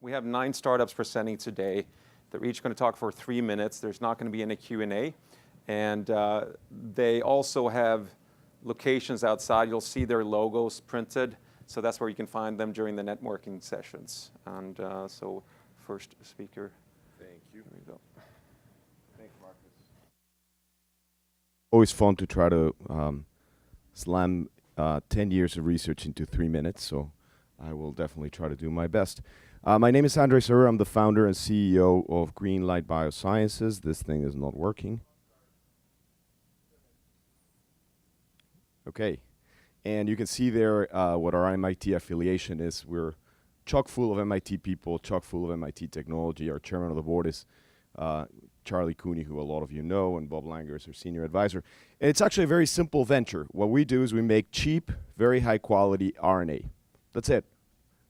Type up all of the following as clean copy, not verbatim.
We have 9 startups presenting today. They're each going to talk for 3 minutes. There's not going to be any Q&A. And they also have locations outside. You'll see their logos printed. So that's where you can find them during the networking sessions. And so first speaker. Thank you. Here we go. Thanks, Marcus. Always fun to try to slam 10 years of research into 3 minutes. So I will definitely try to do my best. My name is Andrei Sir. I'm the founder and CEO of Greenlight Biosciences. This thing is not working. Okay. And you can see there what our MIT affiliation is. We're chock full of MIT people, chock full of MIT technology. Our chairman of the board is Charlie Cooney, who a lot of you know, and Bob Langer is our senior advisor. And it's actually a very simple venture. What we do is we make cheap, very high quality RNA. That's it.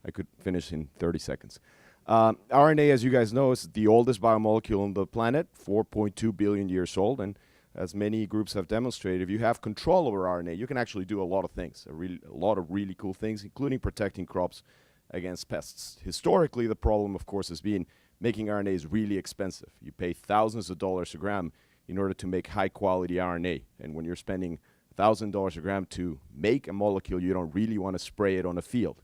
I could finish in 30 seconds. RNA, as you guys know, is the oldest biomolecule on the planet, 4.2 billion years old. And as many groups have demonstrated, if you have control over RNA, you can actually do a lot of things, a lot of really cool things, including protecting crops against pests. Historically, the problem, of course, has been making RNA is really expensive. You pay thousands of dollars a gram in order to make high-quality RNA. And when you're spending $1,000 a gram to make a molecule, you don't really want to spray it on a field.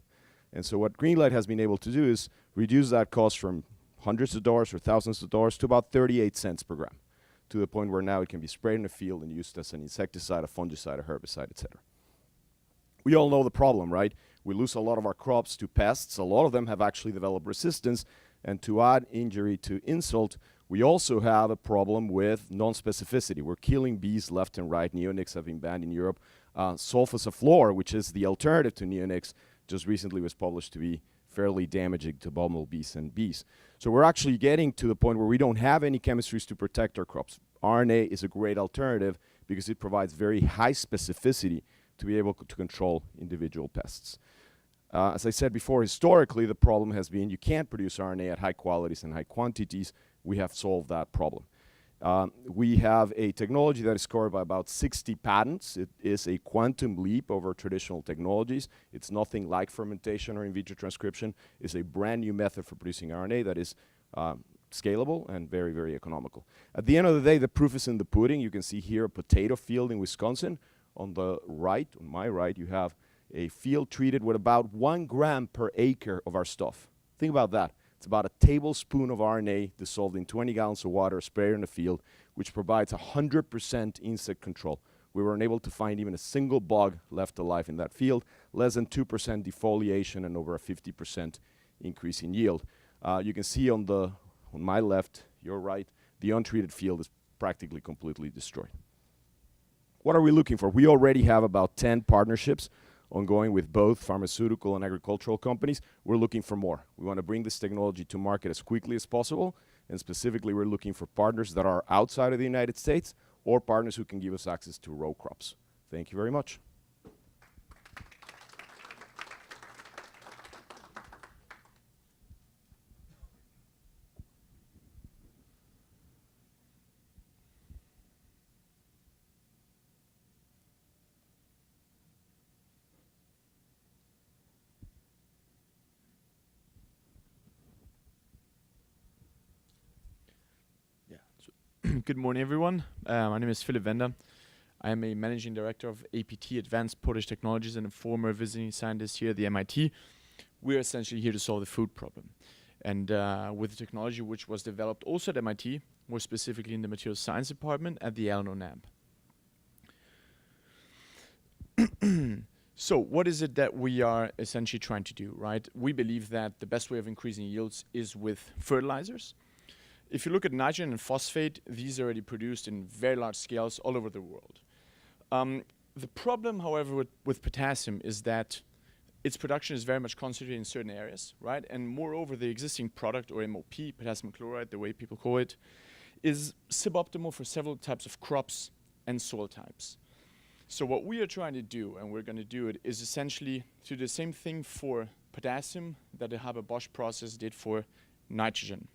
And so what Greenlight has been able to do is reduce that cost from hundreds of dollars or thousands of dollars to about 38 cents per gram, to the point where now it can be sprayed in a field and used as an insecticide, a fungicide, a herbicide, etc. We all know the problem, right? We lose a lot of our crops to pests. A lot of them have actually developed resistance. And to add injury to insult, we also have a problem with non-specificity. We're killing bees left and right. Neonics have been banned in Europe. Sulfosaflor, which is the alternative to neonics, just recently was published to be fairly damaging to bumblebees and bees. So we're actually getting to the point where we don't have any chemistries to protect our crops. RNA is a great alternative because it provides very high specificity to be able to control individual pests. As I said before, historically, the problem has been you can't produce RNA at high qualities and high quantities. We have solved that problem. We have a technology that is scored by about 60 patents. It is a quantum leap over traditional technologies. It's nothing like fermentation or in vitro transcription. It's a brand new method for producing RNA that is scalable and very, very economical. At the end of the day, the proof is in the pudding. You can see here a potato field in Wisconsin. On the right, on my right, you have a field treated with about 1 gram per acre of our stuff. Think about that. It's about a tablespoon of RNA dissolved in 20 gallons of water sprayed in the field, which provides 100% insect control. We were unable to find even a single bug left alive in that field, less than 2% defoliation and over a 50% increase in yield. You can see on my left, your right, the untreated field is practically completely destroyed. What are we looking for? We already have about 10 partnerships ongoing with both pharmaceutical and agricultural companies. We're looking for more. We want to bring this technology to market as quickly as possible, and specifically we're looking for partners that are outside of the United States or partners who can give us access to row crops. Thank you very much. Good morning, everyone. My name is Philip Vendome. I am a managing director of APT, Advanced Potash Technologies, and a former visiting scientist here at the MIT. We're essentially here to solve the food problem. And with the technology which was developed also at MIT, more specifically in the materials science department at the Allen NAB. So what is it that we are essentially trying to do, right? We believe that the best way of increasing yields is with fertilizers. If you look at nitrogen and phosphate, these are already produced in very large scales all over the world. The problem, however, with potassium is that its production is very much concentrated in certain areas, right? And moreover, the existing product, or MOP, potassium chloride, the way people call it, is suboptimal for several types of crops and soil types. So what we are trying to do, and we're going to do it, is essentially to do the same thing for potassium that the Haber-Bosch process did for nitrogen.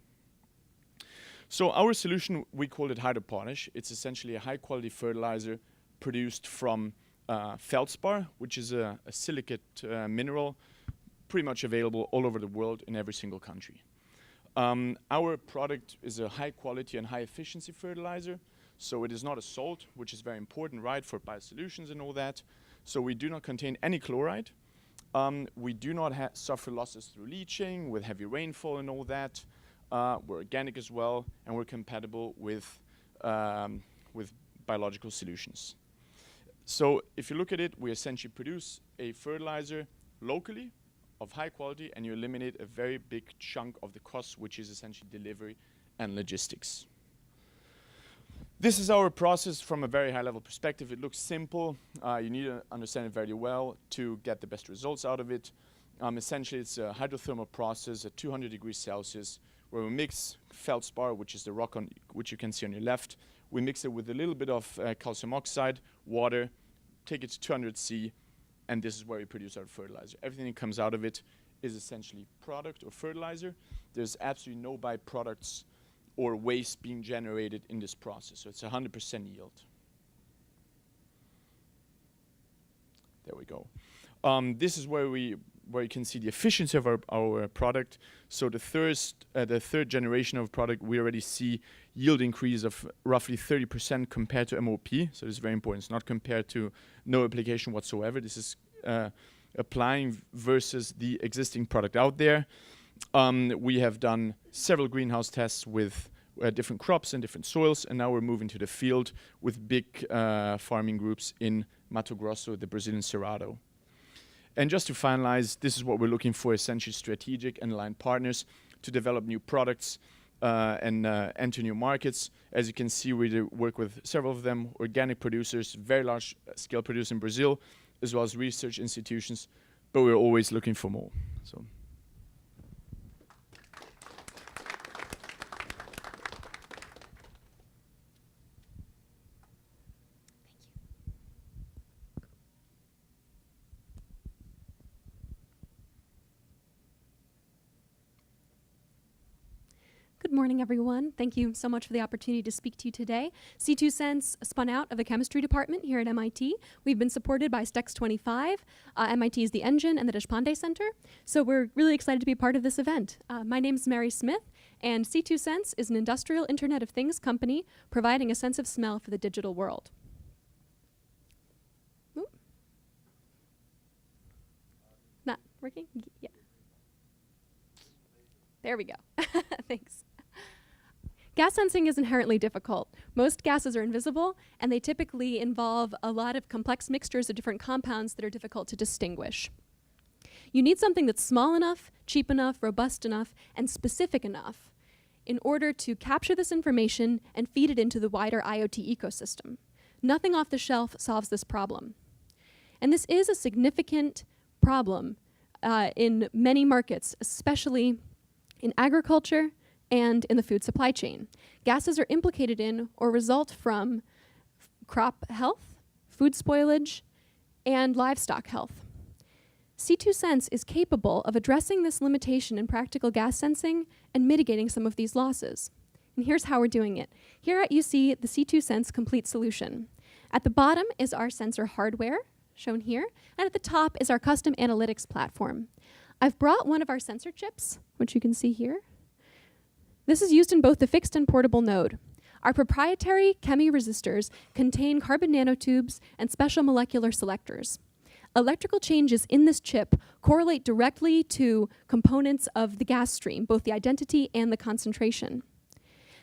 So our solution, we call it hydropotash. It's essentially a high-quality fertilizer produced from feldspar, which is a silicate mineral pretty much available all over the world in every single country. Our product is a high quality and high efficiency fertilizer. So it is not a salt, which is very important, right, for biosolutions and all that. So we do not contain any chloride. We do not suffer losses through leaching with heavy rainfall and all that. We're organic as well, and we're compatible with biological solutions. So if you look at it, we essentially produce a fertilizer locally of high quality, and you eliminate a very big chunk of the cost, which is essentially delivery and logistics. This is our process from a very high level perspective. It looks simple. You need to understand it very well to get the best results out of it. Essentially, it's a hydrothermal process at 200 degrees Celsius, where we mix feldspar, which is the rock on which you can see on your left. We mix it with a little bit of calcium oxide, water, take it to 200 C, and this is where we produce our fertilizer. Everything that comes out of it is essentially product or fertilizer. There's absolutely no byproducts or waste being generated in this process. So it's 100% yield. There we go. This is where you can see the efficiency of our product. So the third generation of product, we already see yield increase of roughly 30% compared to MOP. So this is very important. It's not compared to no application whatsoever. This is applying versus the existing product out there. We have done several greenhouse tests with different crops and different soils, and now we're moving to the field with big farming groups in Mato Grosso, the Brazilian Cerrado. And just to finalize, this is what we're looking for, essentially strategic and aligned partners to develop new products and enter new markets. As you can see, we work with several of them, organic producers, very large scale producers in Brazil, as well as research institutions, but we're always looking for more. So. Good morning, everyone. Thank you so much for the opportunity to speak to you today. C2 Sense spun out of the chemistry department here at MIT. We've been supported by STEX 25. MIT is the engine and the Deshpande Center. So we're really excited to be part of this event. My name is Mary Smith, and C2 Sense is an industrial Internet of Things company providing a sense of smell for the digital world. Ooh. Not working? Yeah. There we go. Thanks. Gas sensing is inherently difficult. Most gases are invisible, and they typically involve a lot of complex mixtures of different compounds that are difficult to distinguish. You need something that's small enough, cheap enough, robust enough, and specific enough in order to capture this information and feed it into the wider IoT ecosystem. Nothing off the shelf solves this problem. And this is a significant problem in many markets, especially in agriculture and in the food supply chain. Gases are implicated in or result from crop health, food spoilage, and livestock health. C2 Sense is capable of addressing this limitation in practical gas sensing and mitigating some of these losses. And here's how we're doing it. Here you see the C2 Sense complete solution. At the bottom is our sensor hardware, shown here, and at the top is our custom analytics platform. I've brought one of our sensor chips, which you can see here. This is used in both the fixed and portable node. Our proprietary chemi-resistors contain carbon nanotubes and special molecular selectors. Electrical changes in this chip correlate directly to components of the gas stream, both the identity and the concentration.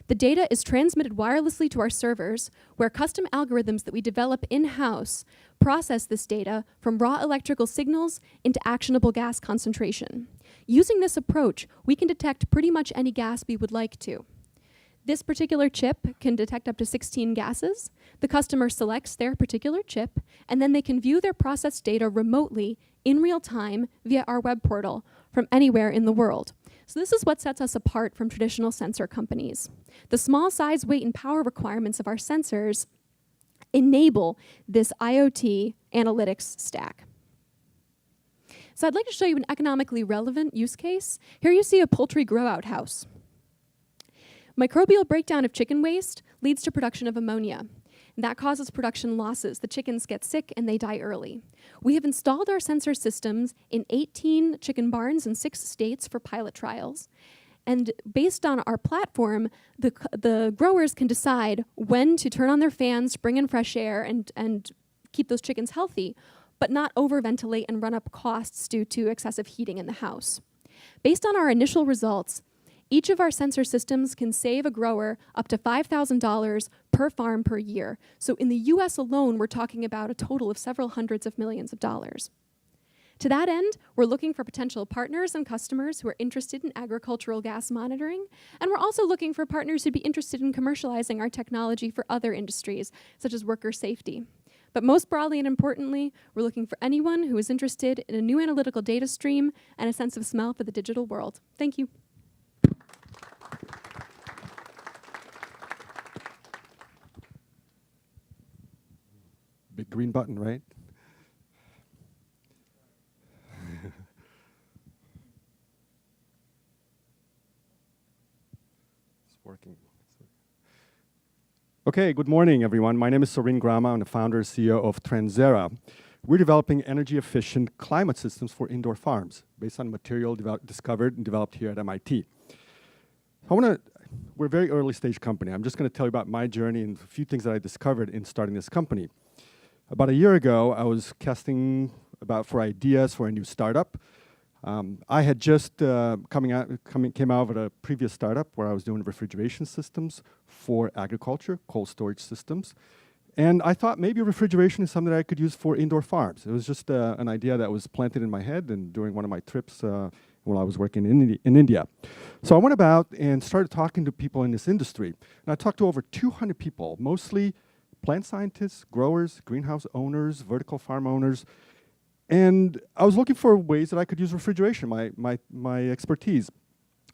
The data is transmitted wirelessly to our servers, where custom algorithms that we develop in-house process this data from raw electrical signals into actionable gas concentration. Using this approach, we can detect pretty much any gas we would like to. This particular chip can detect up to 16 gases. The customer selects their particular chip, and then they can view their processed data remotely in real time via our web portal from anywhere in the world. So this is what sets us apart from traditional sensor companies. The small size, weight, and power requirements of our sensors enable this IoT analytics stack. So I'd like to show you an economically relevant use case. Here you see a poultry grow-out house. Microbial breakdown of chicken waste leads to production of ammonia. That causes production losses. The chickens get sick and they die early. We have installed our sensor systems in 18 chicken barns in 6 states for pilot trials. And based on our platform, the growers can decide when to turn on their fans, bring in fresh air, and keep those chickens healthy, but not overventilate and run up costs due to excessive heating in the house. Based on our initial results, each of our sensor systems can save a grower up to $5,000 per farm per year. So in the US alone, we're talking about a total of several hundreds of millions of dollars. To that end, we're looking for potential partners and customers who are interested in agricultural gas monitoring, and we're also looking for partners who'd be interested in commercializing our technology for other industries, such as worker safety. But most broadly and importantly, we're looking for anyone who is interested in a new analytical data stream and a sense of smell for the digital world. Thank you. Big green button, right? It's working. Okay, good morning, everyone. My name is Sorin Grama. I'm the founder and CEO of Transera. We're developing energy-efficient climate systems for indoor farms based on material discovered and developed here at MIT. We're a very early stage company. I'm just going to tell you about my journey and a few things that I discovered in starting this company. About a year ago, I was casting about for ideas for a new startup. I had just came out of a previous startup where I was doing refrigeration systems for agriculture, cold storage systems. And I thought maybe refrigeration is something that I could use for indoor farms. It was just an idea that was planted in my head and during one of my trips while I was working in India. So I went about and started talking to people in this industry. And I talked to over 200 people, mostly plant scientists, growers, greenhouse owners, vertical farm owners. And I was looking for ways that I could use refrigeration, my expertise.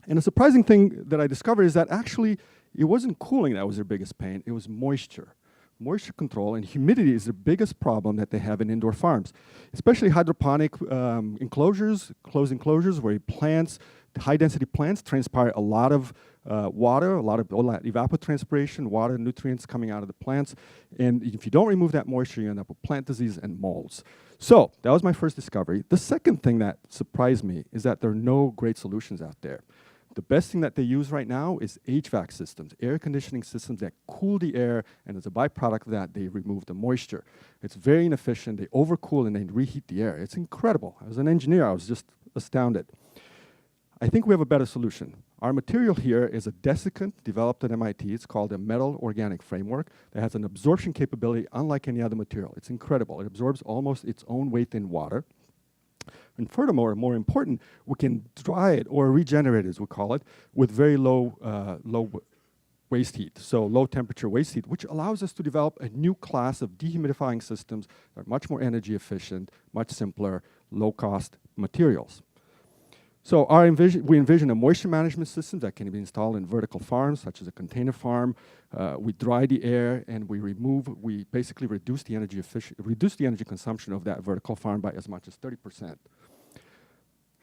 And a surprising thing that I discovered is that actually it wasn't cooling that was their biggest pain, it was moisture. Moisture control and humidity is the biggest problem that they have in indoor farms, especially hydroponic enclosures, closed enclosures where plants, high-density plants transpire a lot of water, a lot of evapotranspiration, water, nutrients coming out of the plants. And if you don't remove that moisture, you end up with plant disease and molds. So that was my first discovery. The second thing that surprised me is that there are no great solutions out there. The best thing that they use right now is HVAC systems, air conditioning systems that cool the air, and as a byproduct of that, they remove the moisture. It's very inefficient. They overcool and they reheat the air. It's incredible. As an engineer, I was just astounded. I think we have a better solution. Our material here is a desiccant developed at MIT. It's called a metal organic framework that has an absorption capability unlike any other material. It's incredible. It absorbs almost its own weight in water. And furthermore, more important, we can dry it or regenerate it, as we call it, with very low waste heat, so low temperature waste heat, which allows us to develop a new class of dehumidifying systems that are much more energy efficient, much simpler, low-cost materials. So we envision a moisture management system that can be installed in vertical farms, such as a container farm. We dry the air and we basically reduce the energy consumption of that vertical farm by as much as 30%.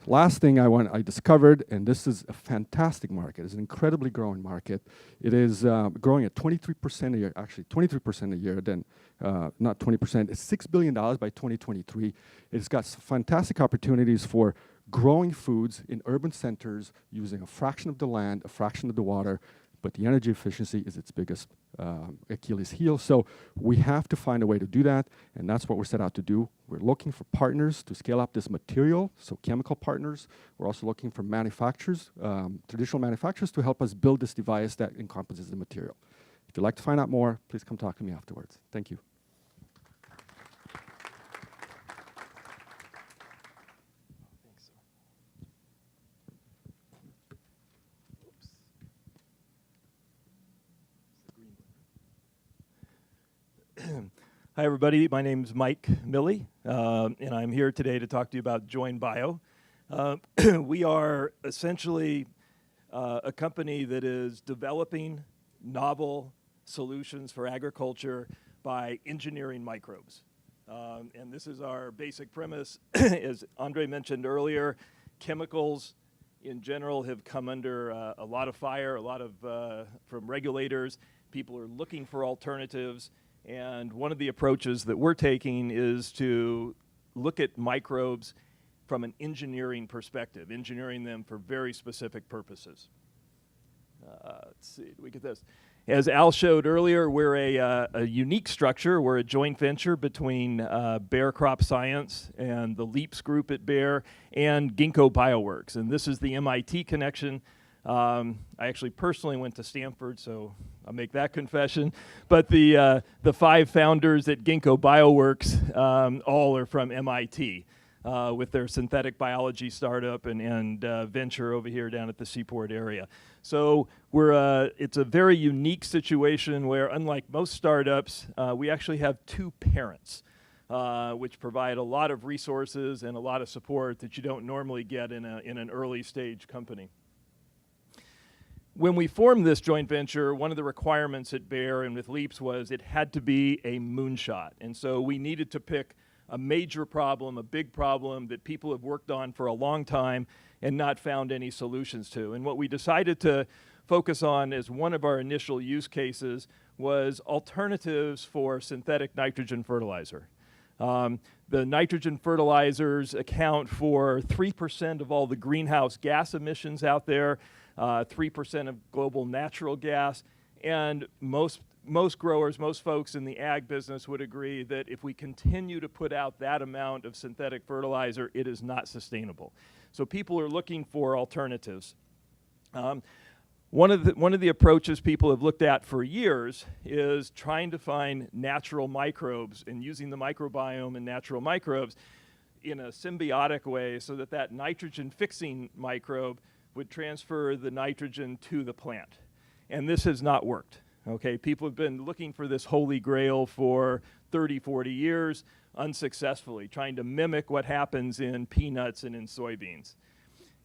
Last thing I discovered, and this is a fantastic market, it's an incredibly growing market. It is growing at 23% a year, actually 23% a year, then not 20%, it's $6 billion by 2023. It's got fantastic opportunities for growing foods in urban centers using a fraction of the land, a fraction of the water, but the energy efficiency is its biggest Achilles heel. So we have to find a way to do that, and that's what we're set out to do. We're looking for partners to scale up this material, so chemical partners. We're also looking for manufacturers, traditional manufacturers, to help us build this device that encompasses the material. If you'd like to find out more, please come talk to me afterwards. Thank you. Hi, everybody. My name is Mike Milley, and I'm here today to talk to you about Join Bio. We are essentially a company that is developing novel solutions for agriculture by engineering microbes. And this is our basic premise. As Andre mentioned earlier, chemicals in general have come under a lot of fire, from regulators. People are looking for alternatives. And one of the approaches that we're taking is to look at microbes from an engineering perspective, engineering them for very specific purposes. Let's see, do we get this? As Al showed earlier, we're a unique structure. We're a joint venture between Bayer Crop Science and the Leaps group at Bayer and Ginkgo Bioworks. And this is the MIT connection. I actually personally went to Stanford, so I'll make that confession. But the 5 founders at Ginkgo Bioworks all are from MIT. With their synthetic biology startup and venture over here down at the Seaport area. So it's a very unique situation where, unlike most startups, we actually have 2 parents, which provide a lot of resources and a lot of support that you don't normally get in an early stage company. When we formed this joint venture, one of the requirements at Bayer and with Leaps was it had to be a moonshot. And so we needed to pick a major problem, a big problem that people have worked on for a long time and not found any solutions to. And what we decided to focus on as one of our initial use cases was alternatives for synthetic nitrogen fertilizer. The nitrogen fertilizers account for 3% of all the greenhouse gas emissions out there, 3% of global natural gas, and most growers, most folks in the ag business would agree that if we continue to put out that amount of synthetic fertilizer, it is not sustainable. So people are looking for alternatives. One of the approaches people have looked at for years is trying to find natural microbes and using the microbiome and natural microbes in a symbiotic way so that that nitrogen-fixing microbe would transfer the nitrogen to the plant. And this has not worked. Okay, people have been looking for this holy grail for 30, 40 years, unsuccessfully, trying to mimic what happens in peanuts and in soybeans.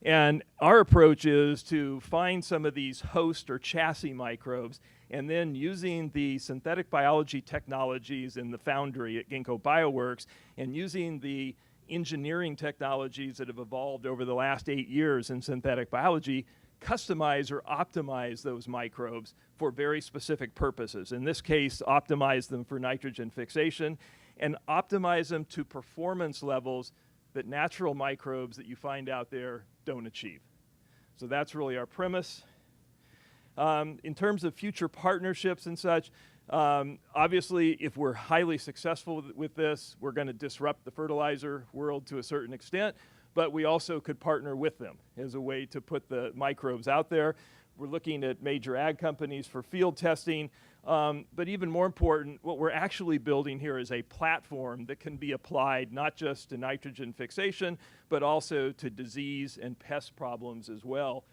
And our approach is to find some of these host or chassis microbes, and then using the synthetic biology technologies in the foundry at Ginkgo Bioworks, and using the engineering technologies that have evolved over the last 8 years in synthetic biology, customize or optimize those microbes for very specific purposes. In this case, optimize them for nitrogen fixation and optimize them to performance levels that natural microbes that you find out there don't achieve. So that's really our premise. In terms of future partnerships and such, obviously, if we're highly successful with this, we're going to disrupt the fertilizer world to a certain extent. But we also could partner with them as a way to put the microbes out there. We're looking at major ag companies for field testing. But even more important, what we're actually building here is a platform that can be applied not just to nitrogen fixation, but also to disease and pest problems as well.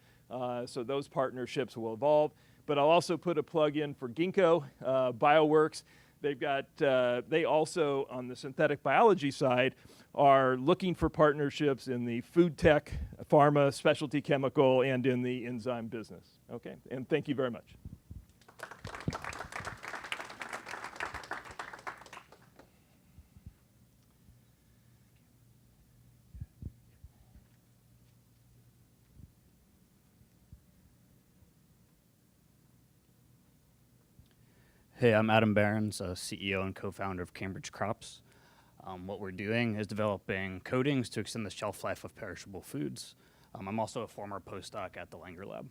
So those partnerships will evolve. But I'll also put a plug in for Ginkgo Bioworks. They've got, they also, on the synthetic biology side, are looking for partnerships in the food tech, pharma, specialty chemical, and in the enzyme business. Okay, and thank you very much. Hey, I'm Adam Behrens, CEO and co-founder of Cambridge Crops. What we're doing is developing coatings to extend the shelf life of perishable foods. I'm also a former postdoc at the Langer Lab.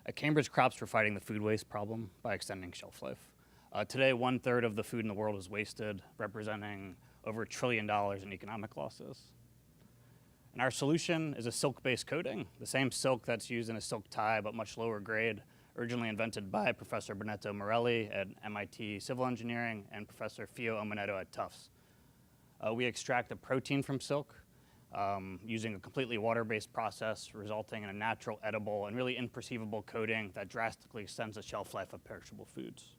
At Cambridge Crops, we're fighting the food waste problem by extending shelf life. Today, 1/3 of the food in the world is wasted, representing over $1 trillion in economic losses. And our solution is a silk-based coating, the same silk that's used in a silk tie, but much lower grade, originally invented by Professor Benedetto Morelli at MIT Civil Engineering and Professor Fio Omonetto at Tufts. We extract a protein from silk using a completely water-based process, resulting in a natural, edible, and really imperceivable coating that drastically extends the shelf life of perishable foods.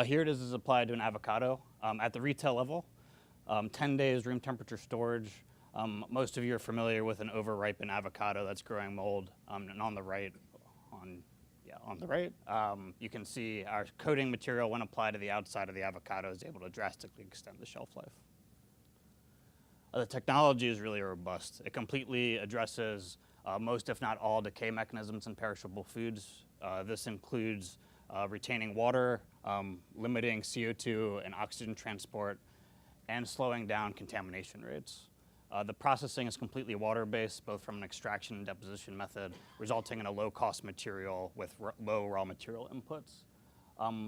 Here it is applied to an avocado. At the retail level, 10 days room temperature storage. Most of you are familiar with an over-ripened avocado that's growing mold. And on the right, you can see our coating material, when applied to the outside of the avocado, is able to drastically extend the shelf life. The technology is really robust. It completely addresses most, if not all, decay mechanisms in perishable foods. This includes retaining water, limiting CO2 and oxygen transport, and slowing down contamination rates. The processing is completely water-based, both from an extraction and deposition method, resulting in a low-cost material with low raw material inputs.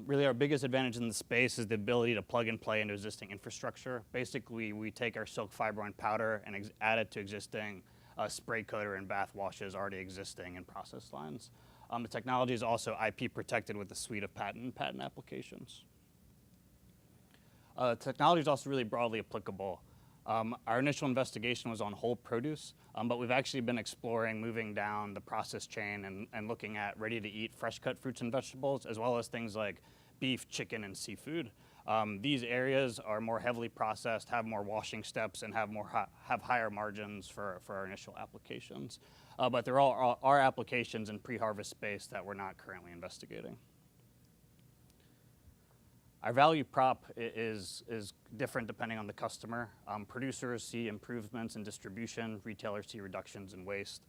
Really, our biggest advantage in the space is the ability to plug and play into existing infrastructure. Basically, we take our silk fibrine powder and add it to existing spray coater and bath washes already existing in process lines. The technology is also IP protected with a suite of patent applications. Technology is also really broadly applicable. Our initial investigation was on whole produce, but we've actually been exploring moving down the process chain and looking at ready-to-eat fresh-cut fruits and vegetables, as well as things like beef, chicken, and seafood. These areas are more heavily processed, have more washing steps, and have higher margins for our initial applications. But there are applications in pre-harvest space that we're not currently investigating. Our value prop is different depending on the customer. Producers see improvements in distribution, retailers see reductions in waste,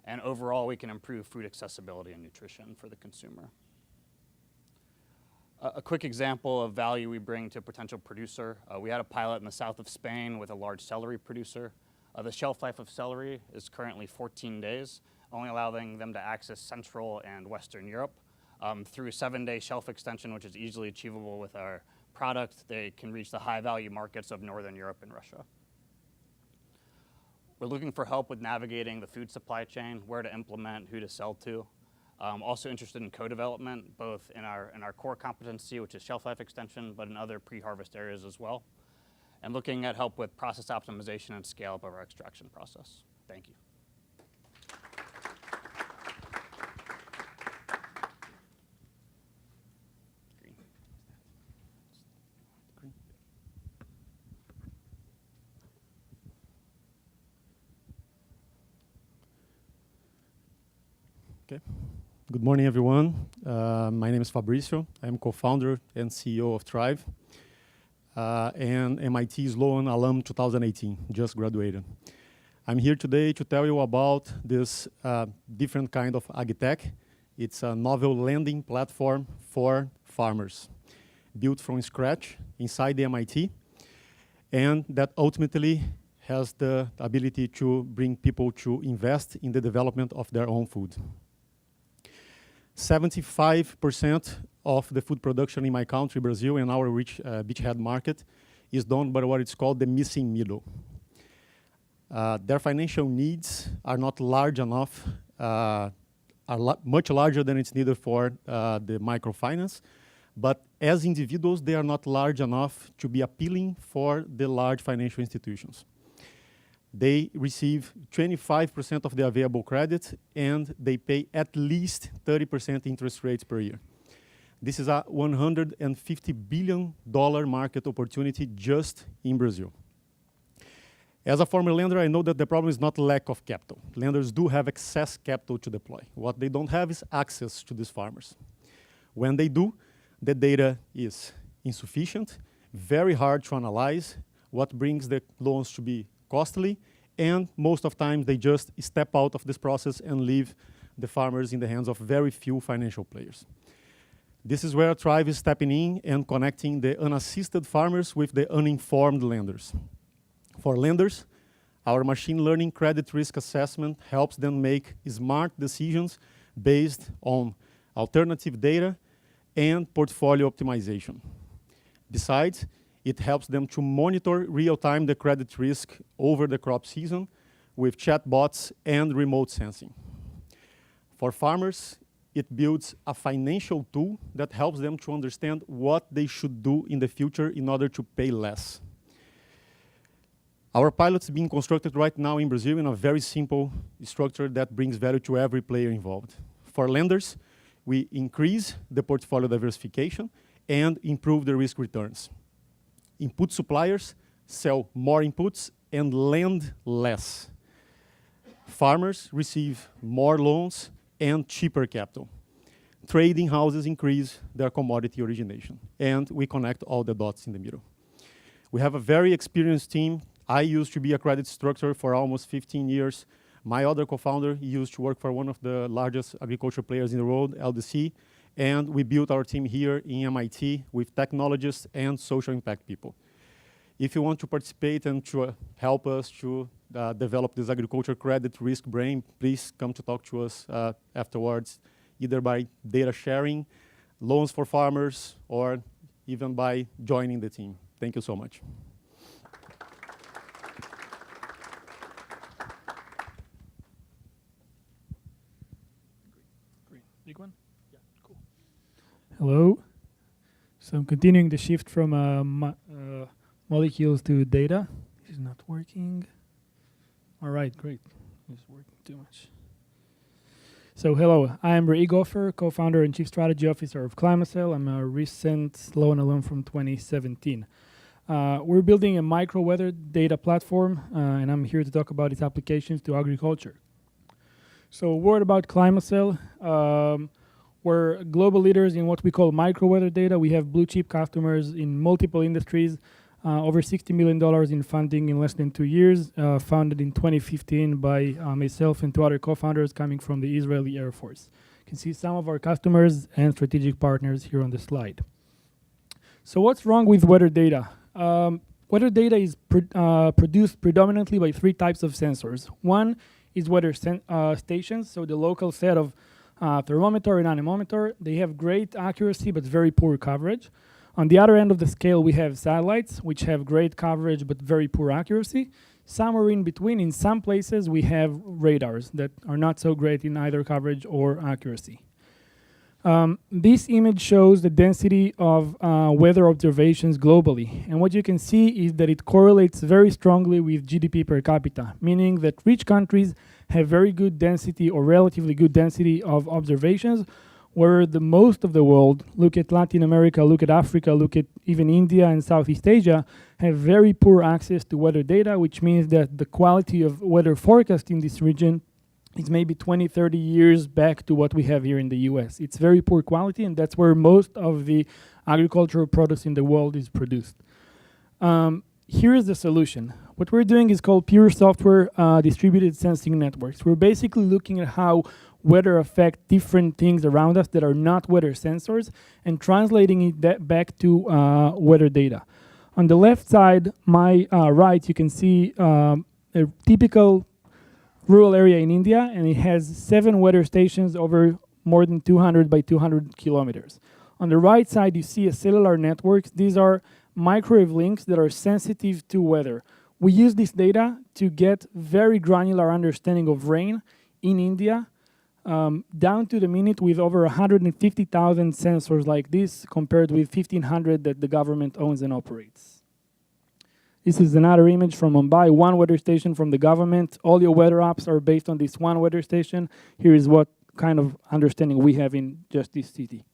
and overall we can improve food accessibility and nutrition for the consumer. A quick example of value we bring to a potential producer, we had a pilot in the south of Spain with a large celery producer. The shelf life of celery is currently 14 days, only allowing them to access Central and Western Europe. Through a 7-day shelf extension, which is easily achievable with our product, they can reach the high-value markets of Northern Europe and Russia. We're looking for help with navigating the food supply chain, where to implement, who to sell to. Also interested in co-development, both in our core competency, which is shelf life extension, but in other pre-harvest areas as well. And looking at help with process optimization and scale-up of our extraction process. Thank you. Okay. Good morning, everyone. My name is Fabrizio. I'm co-founder and CEO of Thrive, and MIT Sloan alum 2018, just graduated. I'm here today to tell you about this different kind of agtech. It's a novel lending platform for farmers, built from scratch inside the MIT, and that ultimately has the ability to bring people to invest in the development of their own food. 75% of the food production in my country, Brazil, and our rich beachhead market is done by what is called the missing middle. Their financial needs are not large enough, much larger than it's needed for the microfinance, but as individuals, they are not large enough to be appealing for the large financial institutions. They receive 25% of the available credit, and they pay at least 30% interest rates per year. This is a $150 billion market opportunity just in Brazil. As a former lender, I know that the problem is not lack of capital. Lenders do have excess capital to deploy. What they don't have is access to these farmers. When they do, the data is insufficient, very hard to analyze, what brings the loans to be costly, and most of the time they just step out of this process and leave the farmers in the hands of very few financial players. This is where Thrive is stepping in and connecting the unassisted farmers with the uninformed lenders. For lenders, our machine learning credit risk assessment helps them make smart decisions based on alternative data and portfolio optimization. Besides, it helps them to monitor real-time the credit risk over the crop season with chatbots and remote sensing. For farmers, it builds a financial tool that helps them to understand what they should do in the future in order to pay less. Our pilot's being constructed right now in Brazil in a very simple structure that brings value to every player involved. For lenders, we increase the portfolio diversification and improve the risk returns. Input suppliers sell more inputs and lend less. Farmers receive more loans and cheaper capital. Trading houses increase their commodity origination, and we connect all the dots in the middle. We have a very experienced team. I used to be a credit instructor for almost 15 years. My other co-founder used to work for one of the largest agriculture players in the world, LDC, And we built our team here in MIT with technologists and social impact people. If you want to participate and to help us to develop this agriculture credit risk brain, please come to talk to us afterwards, either by data sharing, loans for farmers, or even by joining the team. Thank you so much. Great. Big one? Yeah, cool. Hello. So I'm continuing the shift from molecules to data. This is not working. All right, great. It's working too much. So hello, I am Ray Goffer, co-founder and chief strategy officer of Climacell. I'm a recent loan alum from 2017. We're building a micro-weather data platform, and I'm here to talk about its applications to agriculture. So a word about Climacell. We're global leaders in what we call micro-weather data. We have blue-chip customers in multiple industries, over $60 million in funding in less than 2 years, founded in 2015 by myself and 2 other co-founders coming from the Israeli Air Force. You can see some of our customers and strategic partners here on the slide. So what's wrong with weather data? Weather data is produced predominantly by 3 types of sensors. One is weather stations, so the local set of thermometer and anemometer. They have great accuracy but very poor coverage. On the other end of the scale, we have satellites, which have great coverage but very poor accuracy. Somewhere in between, in some places, we have radars that are not so great in either coverage or accuracy. This image shows the density of weather observations globally. And what you can see is that it correlates very strongly with GDP per capita, meaning that rich countries have very good density or relatively good density of observations, where the most of the world, look at Latin America, look at Africa, look at even India and Southeast Asia, have very poor access to weather data, which means that the quality of weather forecast in this region is maybe 20, 30 years back to what we have here in the US. It's very poor quality, and that's where most of the agricultural produce in the world is produced. Here is the solution. What we're doing is called pure software distributed sensing networks. We're basically looking at how weather affect different things around us that are not weather sensors and translating it back to weather data. On the left side, my right, you can see a typical rural area in India, and it has 7 weather stations over more than 200 by 200 kilometers. On the right side, you see a cellular network. These are microwave links that are sensitive to weather. We use this data to get very granular understanding of rain in India, down to the minute, with over 150,000 sensors like this, compared with 1,500 that the government owns and operates. This is another image from Mumbai, 1 weather station from the government. All your weather apps are based on this 1 weather station. Here is what kind of understanding we have in just this city.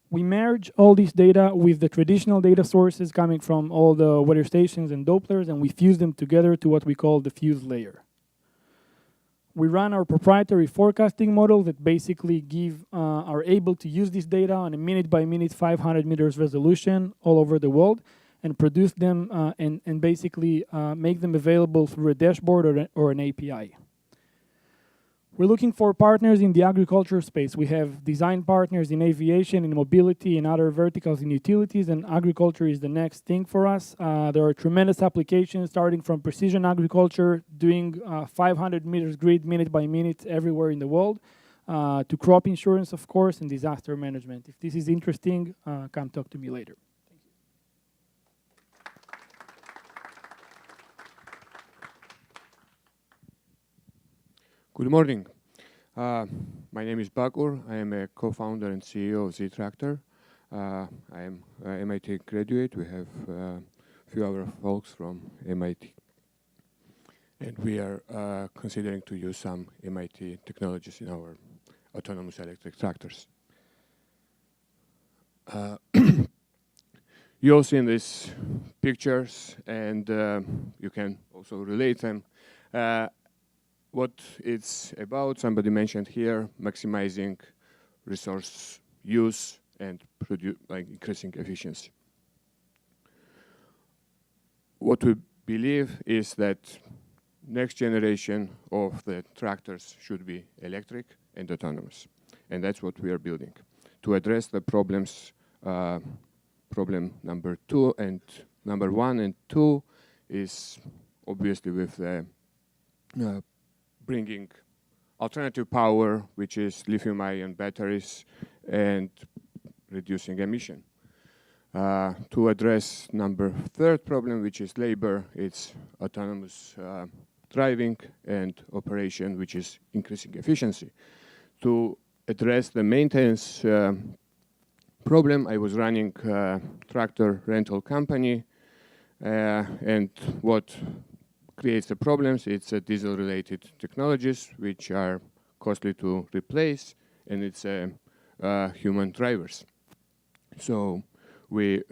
We merge all this data with the traditional data sources coming from all the weather stations and Dopplers, and we fuse them together to what we call the fuse layer. We run our proprietary forecasting model that basically are able to use this data on a minute-by-minute 500 meters resolution all over the world and produce them and basically make them available through a dashboard or an API. We're looking for partners in the agriculture space. We have design partners in aviation, in mobility, and other verticals in utilities, and agriculture is the next thing for us. There are tremendous applications starting from precision agriculture, doing 500 meters grid minute by minute everywhere in the world, to crop insurance, of course, and disaster management. If this is interesting, come talk to me later. Good morning. My name is Bakur. I am a co-founder and CEO of Z-Tractor. I am an MIT graduate. We have a few other folks from MIT. And we are considering to use some MIT technologies in our autonomous electric tractors. You all seen these pictures, and you can also relate them. What it's about, somebody mentioned here, maximizing resource use and increasing efficiency. What we believe is that next generation of the tractors should be electric and autonomous, and that's what we are building. to address the problems, problem number 2 and number 1 and 2 is obviously with the bringing alternative power, which is lithium-ion batteries, and reducing emission. To address number 3rd problem, which is labor, it's autonomous driving and operation, which is increasing efficiency. To address the maintenance problem, I was running a tractor rental company, and what creates the problems, it's diesel-related technologies, which are costly to replace, and it's human drivers. So we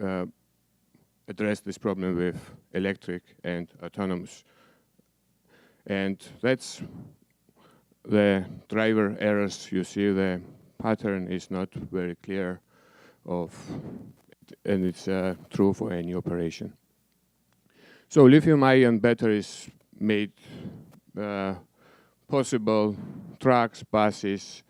address this problem with electric and autonomous. And that's the driver errors. You see the pattern is not very clear and it's true for any operation. So lithium-ion batteries made possible trucks, buses,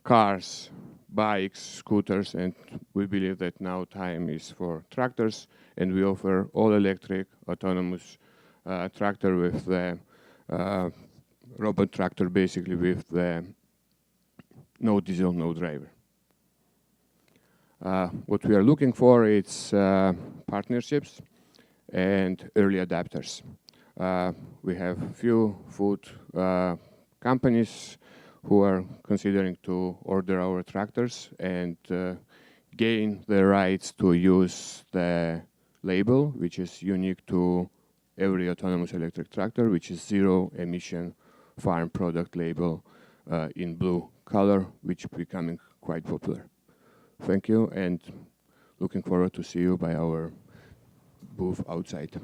cars, bikes, scooters, and we believe that now time is for tractors, and we offer all-electric autonomous tractor with the robot tractor, basically with the no diesel, no driver. What we are looking for is partnerships and early adapters. We have few food companies who are considering to order our tractors and gain the rights to use the label, which is unique to every autonomous electric tractor, which is zero emission farm product label in blue color, which is becoming quite popular. Thank you, and looking forward to see you by our booth outside.